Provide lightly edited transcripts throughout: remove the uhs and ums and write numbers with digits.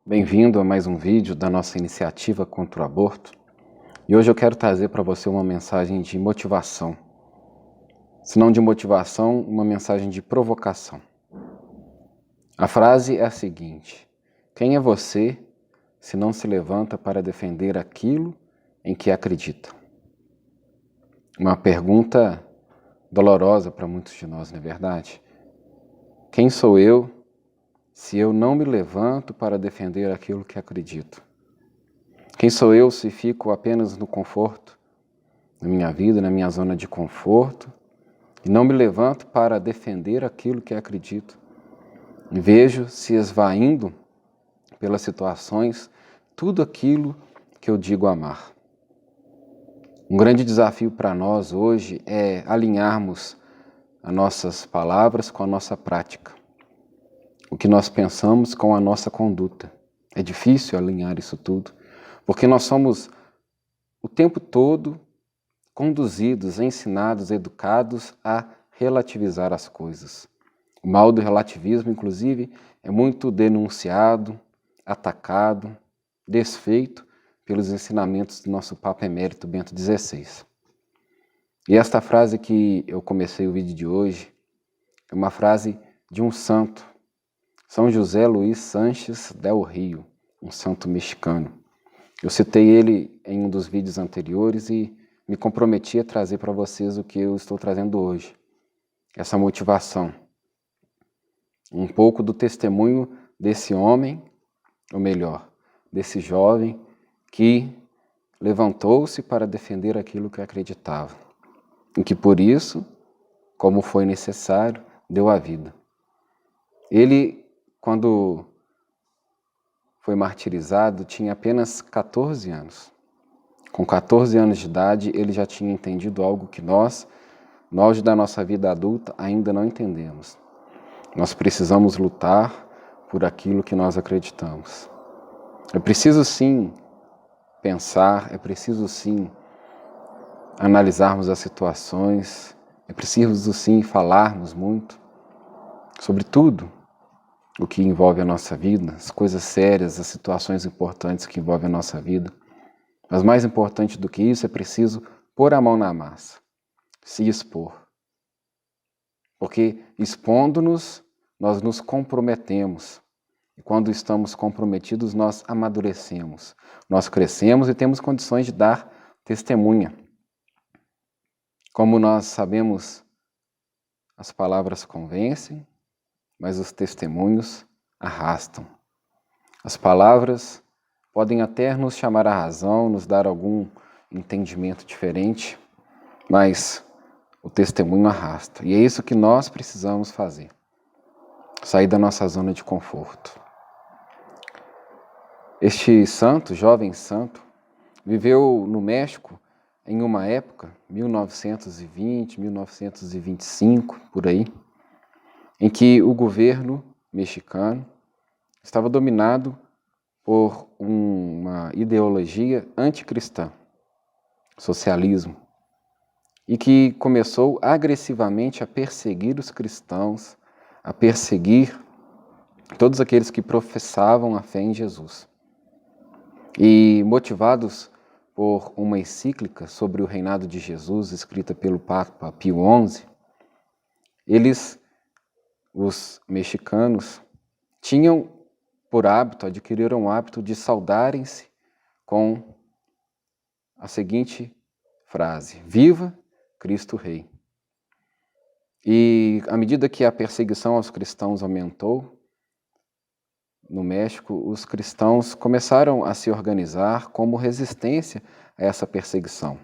Bem-vindo a mais um vídeo da nossa iniciativa contra o aborto. E hoje eu quero trazer para você uma mensagem de motivação. Se não de motivação, uma mensagem de provocação. A frase é a seguinte: quem é você se não se levanta para defender aquilo em que acredita? Uma pergunta dolorosa para muitos de nós, não é verdade? Quem sou eu se eu não me levanto para defender aquilo que acredito? Quem sou eu se fico apenas no conforto, na minha vida, na minha zona de conforto, e não me levanto para defender aquilo que acredito? E vejo se esvaindo pelas situações tudo aquilo que eu digo amar. Um grande desafio para nós hoje é alinharmos as nossas palavras com a nossa prática, o que nós pensamos com a nossa conduta. É difícil alinhar isso tudo, porque nós somos o tempo todo conduzidos, ensinados, educados a relativizar as coisas. O mal do relativismo, inclusive, é muito denunciado, atacado, desfeito pelos ensinamentos do nosso Papa Emérito Bento XVI. E esta frase que eu comecei o vídeo de hoje é uma frase de um santo, São José Luís Sanches del Rio, um santo mexicano. Eu citei ele em um dos vídeos anteriores e me comprometi a trazer para vocês o que eu estou trazendo hoje. Essa motivação. Um pouco do testemunho desse homem, ou melhor, desse jovem que levantou-se para defender aquilo que acreditava. E que por isso, como foi necessário, deu a vida. Ele, quando foi martirizado, tinha apenas 14 anos. Com 14 anos de idade, ele já tinha entendido algo que nós, no auge da nossa vida adulta, ainda não entendemos. Nós precisamos lutar por aquilo que nós acreditamos. É preciso sim pensar, é preciso sim analisarmos as situações, é preciso sim falarmos muito sobre tudo o que envolve a nossa vida, as coisas sérias, as situações importantes que envolvem a nossa vida. Mas mais importante do que isso, é preciso pôr a mão na massa, se expor. Porque expondo-nos, nós nos comprometemos. E quando estamos comprometidos, nós amadurecemos. Nós crescemos e temos condições de dar testemunha. Como nós sabemos, as palavras convencem, mas os testemunhos arrastam. As palavras podem até nos chamar à razão, nos dar algum entendimento diferente, mas o testemunho arrasta. E é isso que nós precisamos fazer. Sair da nossa zona de conforto. Este santo, jovem santo, viveu no México em uma época, 1920, 1925, por aí, em que o governo mexicano estava dominado por uma ideologia anticristã, socialismo, e que começou agressivamente a perseguir os cristãos, a perseguir todos aqueles que professavam a fé em Jesus. E motivados por uma encíclica sobre o reinado de Jesus, escrita pelo Papa Pio XI, eles, os mexicanos, tinham por hábito, adquiriram o hábito de saudarem-se com a seguinte frase: Viva Cristo Rei! E à medida que a perseguição aos cristãos aumentou no México, os cristãos começaram a se organizar como resistência a essa perseguição.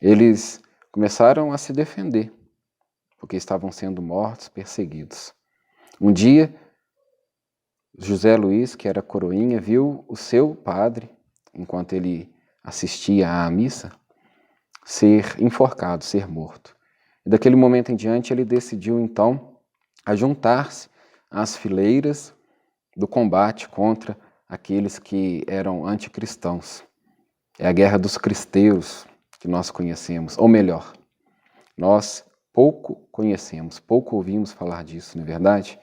Eles começaram a se defender, porque estavam sendo mortos, perseguidos. Um dia, José Luís, que era coroinha, viu o seu padre, enquanto ele assistia à missa, ser enforcado, ser morto. E daquele momento em diante ele decidiu então a juntar-se às fileiras do combate contra aqueles que eram anticristãos. É a guerra dos cristeus que nós conhecemos, ou melhor, nós pouco conhecemos, pouco ouvimos falar disso, não é verdade?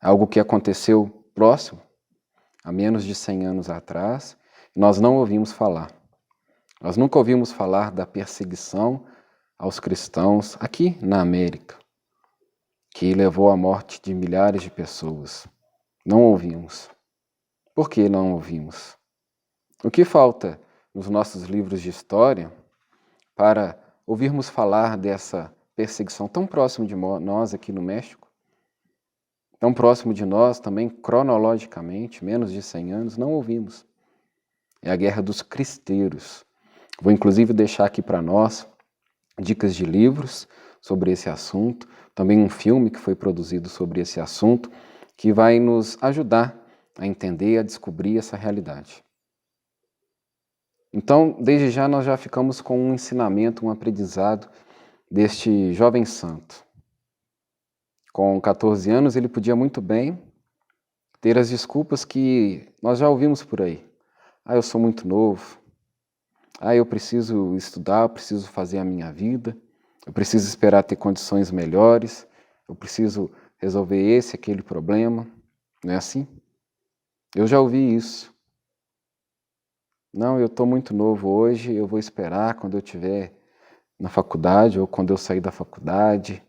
Algo que aconteceu próximo, há menos de 100 anos atrás, e nós não ouvimos falar. Nós nunca ouvimos falar da perseguição aos cristãos aqui na América, que levou à morte de milhares de pessoas. Não ouvimos. Por que não ouvimos? O que falta nos nossos livros de história para ouvirmos falar dessa perseguição tão próximo de nós aqui no México? Tão próximo de nós também, cronologicamente, menos de 100 anos, não ouvimos. É a Guerra dos Cristeiros. Vou inclusive deixar aqui para nós dicas de livros sobre esse assunto, também um filme que foi produzido sobre esse assunto, que vai nos ajudar a entender e a descobrir essa realidade. Então, desde já nós já ficamos com um ensinamento, um aprendizado deste jovem santo. Com 14 anos ele podia muito bem ter as desculpas que nós já ouvimos por aí. Eu sou muito novo. Eu preciso estudar, eu preciso fazer a minha vida, eu preciso esperar ter condições melhores, eu preciso resolver esse, aquele problema. Não é assim? Eu já ouvi isso. Não, eu estou muito novo hoje, eu vou esperar quando eu estiver na faculdade, ou quando eu sair da faculdade,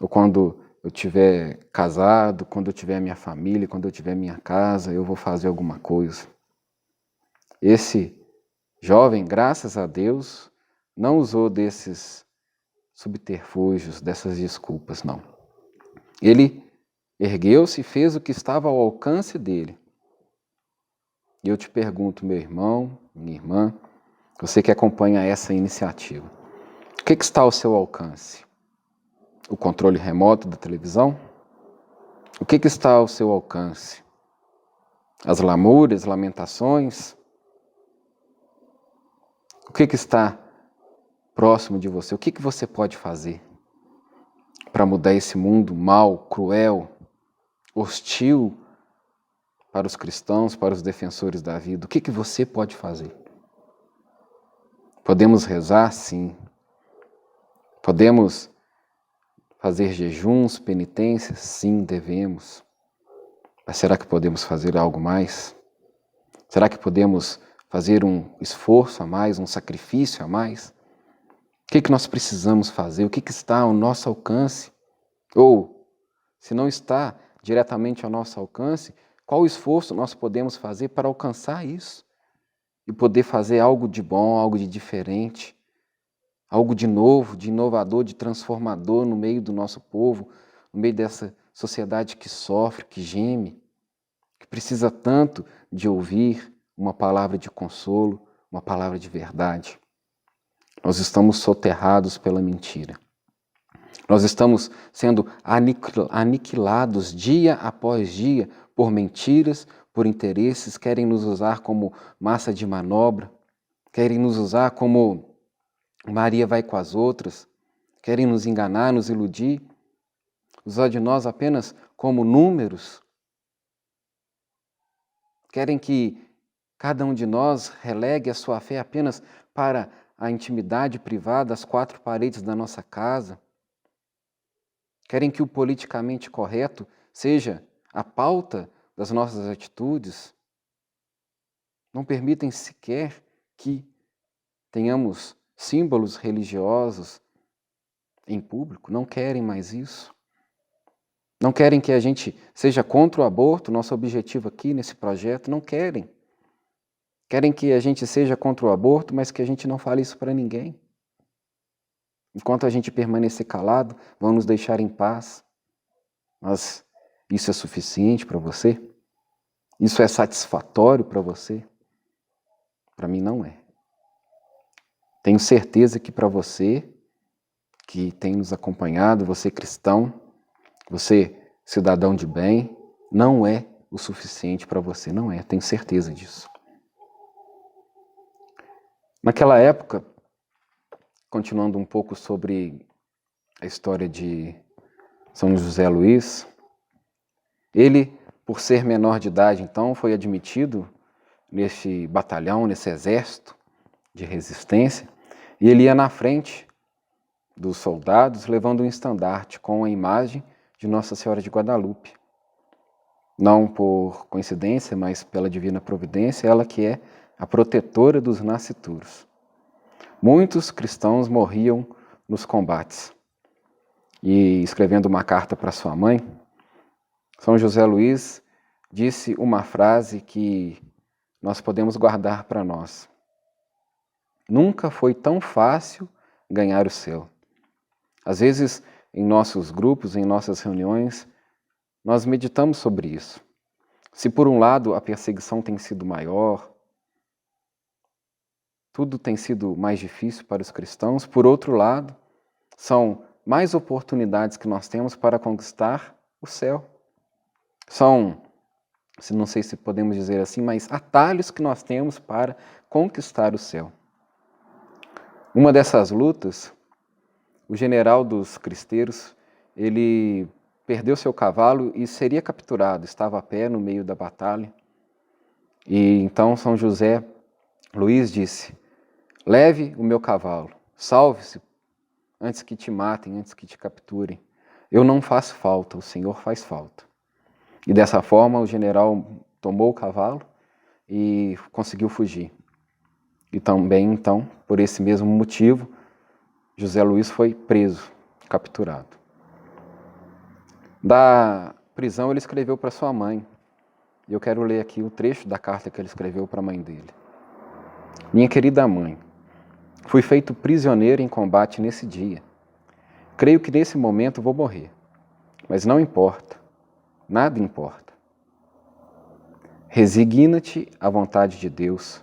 ou quando eu estiver casado, quando eu tiver minha família, quando eu tiver minha casa, eu vou fazer alguma coisa. Esse jovem, graças a Deus, não usou desses subterfúgios, dessas desculpas, não. Ele ergueu-se e fez o que estava ao alcance dele. E eu te pergunto, meu irmão, minha irmã, você que acompanha essa iniciativa, o que está ao seu alcance? O controle remoto da televisão? O que está ao seu alcance? As lamúrias, lamentações? O que está próximo de você? O que você pode fazer para mudar esse mundo mau, cruel, hostil para os cristãos, para os defensores da vida? O que você pode fazer? Podemos rezar? Sim. Podemos fazer jejuns, penitências? Sim, devemos. Mas será que podemos fazer algo mais? Será que podemos fazer um esforço a mais, um sacrifício a mais? O que nós precisamos fazer? O que está ao nosso alcance? Ou, se não está diretamente ao nosso alcance, qual esforço nós podemos fazer para alcançar isso? E poder fazer algo de bom, algo de diferente, algo de novo, de inovador, de transformador no meio do nosso povo, no meio dessa sociedade que sofre, que geme, que precisa tanto de ouvir uma palavra de consolo, uma palavra de verdade. Nós estamos soterrados pela mentira. Nós estamos sendo aniquilados dia após dia por mentiras, por interesses, querem nos usar como massa de manobra, querem nos usar como Maria vai com as outras, querem nos enganar, nos iludir, usar de nós apenas como números. Querem que cada um de nós relegue a sua fé apenas para a intimidade privada, as quatro paredes da nossa casa. Querem que o politicamente correto seja a pauta das nossas atitudes. Não permitem sequer que tenhamos símbolos religiosos em público. Não querem mais isso. Não querem que a gente seja contra o aborto, nosso objetivo aqui nesse projeto. Não querem. Querem que a gente seja contra o aborto, mas que a gente não fale isso para ninguém. Enquanto a gente permanecer calado, vão nos deixar em paz. Mas isso é suficiente para você? Isso é satisfatório para você? Para mim não é. Tenho certeza que para você, que tem nos acompanhado, você cristão, você cidadão de bem, não é o suficiente para você, não é, tenho certeza disso. Naquela época, continuando um pouco sobre a história de São José Luís, ele, por ser menor de idade, então, foi admitido nesse batalhão, nesse exército de resistência, e ele ia na frente dos soldados, levando um estandarte com a imagem de Nossa Senhora de Guadalupe. não por coincidência, mas pela divina providência, ela que é a protetora dos nascituros. Muitos cristãos morriam nos combates. E escrevendo uma carta para sua mãe, São José Luís disse uma frase que nós podemos guardar para nós. Nunca foi tão fácil ganhar o céu. Às vezes, em nossos grupos, em nossas reuniões, nós meditamos sobre isso. Se por um lado a perseguição tem sido maior, tudo tem sido mais difícil para os cristãos, por outro lado, são mais oportunidades que nós temos para conquistar o céu. São, não sei se podemos dizer assim, mas atalhos que nós temos para conquistar o céu. Uma dessas lutas, o general dos cristeiros, ele perdeu seu cavalo e seria capturado, estava a pé no meio da batalha. E então São José Luís disse: leve o meu cavalo, salve-se antes que te matem, antes que te capturem. Eu não faço falta, o Senhor faz falta. E dessa forma o general tomou o cavalo e conseguiu fugir. E também, então, por esse mesmo motivo, José Luís foi preso, capturado. Da prisão ele escreveu para sua mãe. E eu quero ler aqui o trecho da carta que ele escreveu para a mãe dele. Minha querida mãe, fui feito prisioneiro em combate nesse dia. Creio que nesse momento vou morrer. Mas não importa. Nada importa. Resigna-te à vontade de Deus.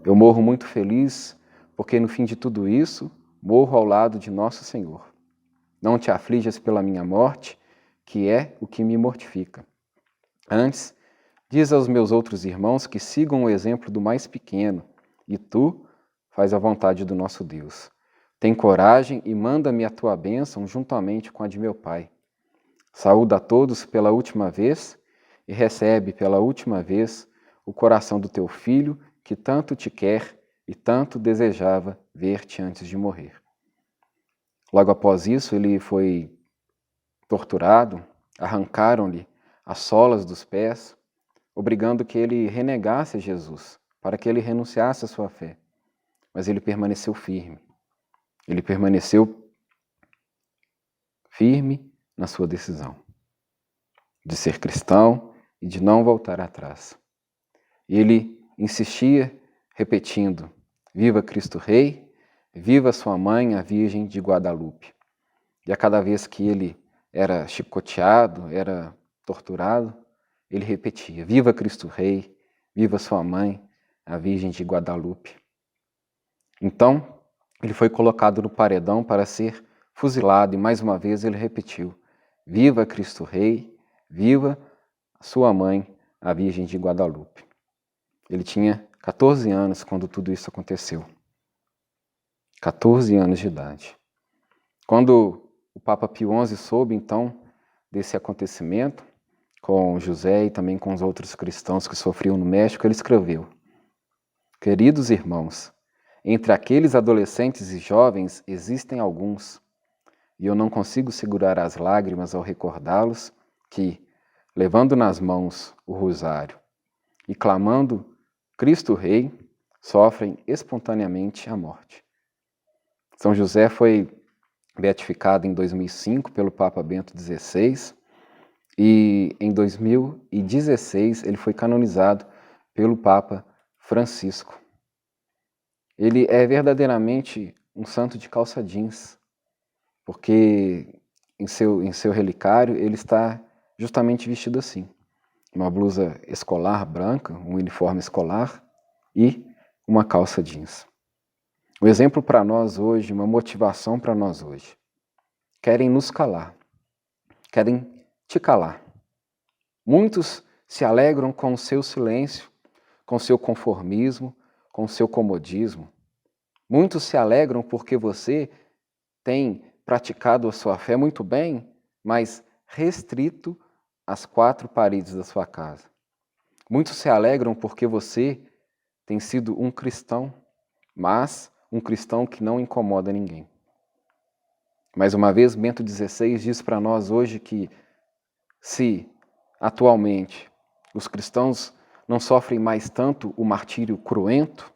Eu morro muito feliz, porque no fim de tudo isso, morro ao lado de Nosso Senhor. Não te aflijas pela minha morte, que é o que me mortifica. Antes, diz aos meus outros irmãos que sigam o exemplo do mais pequeno, e tu faz a vontade do nosso Deus. Tem coragem e manda-me a tua bênção juntamente com a de meu Pai. Saúda a todos pela última vez e recebe pela última vez o coração do teu filho que tanto te quer e tanto desejava ver-te antes de morrer. Logo após isso, ele foi torturado, arrancaram-lhe as solas dos pés, obrigando que ele renegasse Jesus, para que ele renunciasse à sua fé. Mas ele permaneceu firme. Ele permaneceu firme na sua decisão de ser cristão e de não voltar atrás. E ele insistia, repetindo: viva Cristo Rei, viva sua mãe, a Virgem de Guadalupe. E a cada vez que ele era chicoteado, era torturado, ele repetia: viva Cristo Rei, viva sua mãe, a Virgem de Guadalupe. Então, ele foi colocado no paredão para ser fuzilado e mais uma vez ele repetiu: viva Cristo Rei, viva sua mãe, a Virgem de Guadalupe. Ele tinha 14 anos quando tudo isso aconteceu. 14 anos de idade. Quando o Papa Pio XI soube, então, desse acontecimento, com José e também com os outros cristãos que sofriam no México, ele escreveu: queridos irmãos, entre aqueles adolescentes e jovens existem alguns, e eu não consigo segurar as lágrimas ao recordá-los, que, levando nas mãos o rosário e clamando Cristo Rei, sofrem espontaneamente a morte. São José foi beatificado em 2005 pelo Papa Bento XVI e em 2016 ele foi canonizado pelo Papa Francisco. Ele é verdadeiramente um santo de calça jeans, porque em seu relicário ele está justamente vestido assim. Uma blusa escolar branca, um uniforme escolar e uma calça jeans. Um exemplo para nós hoje, uma motivação para nós hoje. Querem nos calar, querem te calar. Muitos se alegram com o seu silêncio, com o seu conformismo, com o seu comodismo. Muitos se alegram porque você tem praticado a sua fé muito bem, mas restrito às 4 paredes da sua casa. Muitos se alegram porque você tem sido um cristão, mas um cristão que não incomoda ninguém. Mais uma vez, Bento XVI diz para nós hoje que se atualmente os cristãos não sofrem mais tanto o martírio cruento,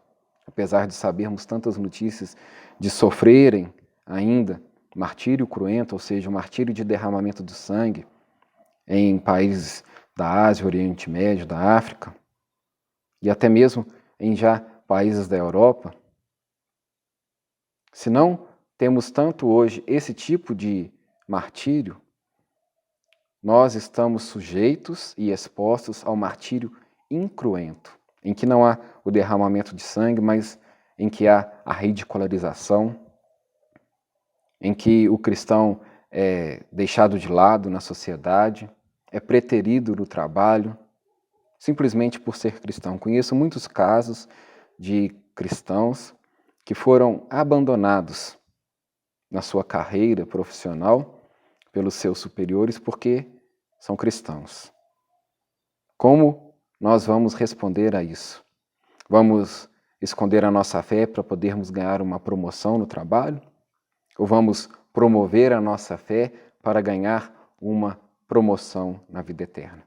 apesar de sabermos tantas notícias de sofrerem ainda martírio cruento, ou seja, o martírio de derramamento de sangue em países da Ásia, Oriente Médio, da África e até mesmo em já países da Europa. Se não temos tanto hoje esse tipo de martírio, nós estamos sujeitos e expostos ao martírio incruento, em que não há o derramamento de sangue, mas em que há a ridicularização, em que o cristão é deixado de lado na sociedade, é preterido no trabalho, simplesmente por ser cristão. Conheço muitos casos de cristãos que foram abandonados na sua carreira profissional pelos seus superiores porque são cristãos. Como nós vamos responder a isso? Vamos esconder a nossa fé para podermos ganhar uma promoção no trabalho? Ou vamos promover a nossa fé para ganhar uma promoção na vida eterna?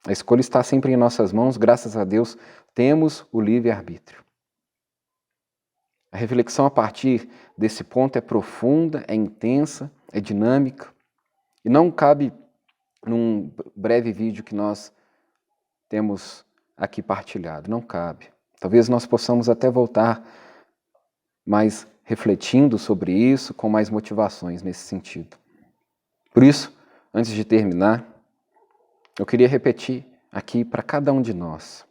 A escolha está sempre em nossas mãos, graças a Deus temos o livre-arbítrio. A reflexão a partir desse ponto é profunda, é intensa, é dinâmica e não cabe num breve vídeo que nós temos aqui partilhado, não cabe. Talvez nós possamos até voltar mais refletindo sobre isso, com mais motivações nesse sentido. Por isso, antes de terminar, eu queria repetir aqui para cada um de nós.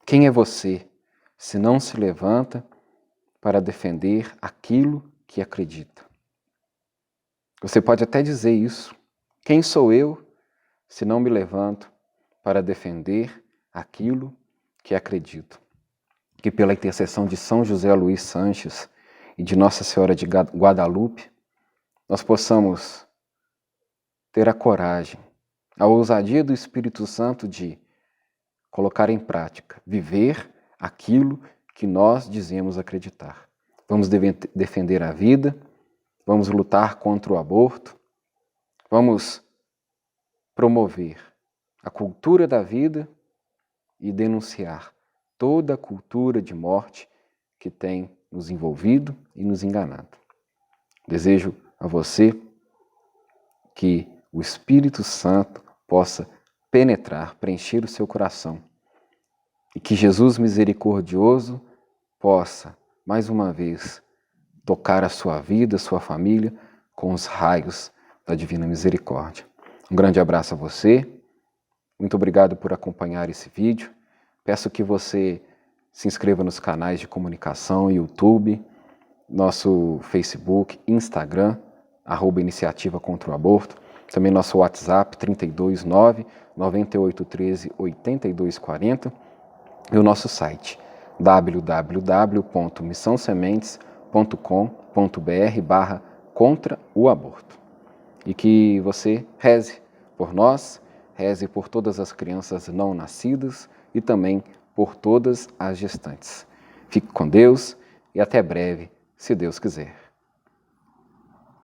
Quem é você se não se levanta para defender aquilo que acredita? Você pode até dizer isso. Quem sou eu se não me levanto para defender aquilo que acredito? Que pela intercessão de São José Luís Sanches e de Nossa Senhora de Guadalupe, nós possamos ter a coragem, a ousadia do Espírito Santo de colocar em prática, viver aquilo que nós dizemos acreditar. Vamos defender a vida, vamos lutar contra o aborto, vamos promover a cultura da vida e denunciar toda a cultura de morte que tem nos envolvido e nos enganado. Desejo a você que o Espírito Santo possa penetrar, preencher o seu coração e que Jesus misericordioso possa, mais uma vez, tocar a sua vida, a sua família com os raios da Divina Misericórdia. Um grande abraço a você, muito obrigado por acompanhar esse vídeo. Peço que você se inscreva nos canais de comunicação, YouTube, nosso Facebook, Instagram, @Iniciativa contra o Aborto, também nosso WhatsApp 329 9813 8240 e o nosso site www.missãosementes.com.br/contra o aborto. E que você reze por nós, reze por todas as crianças não nascidas e também por todas as gestantes. Fique com Deus e até breve, se Deus quiser.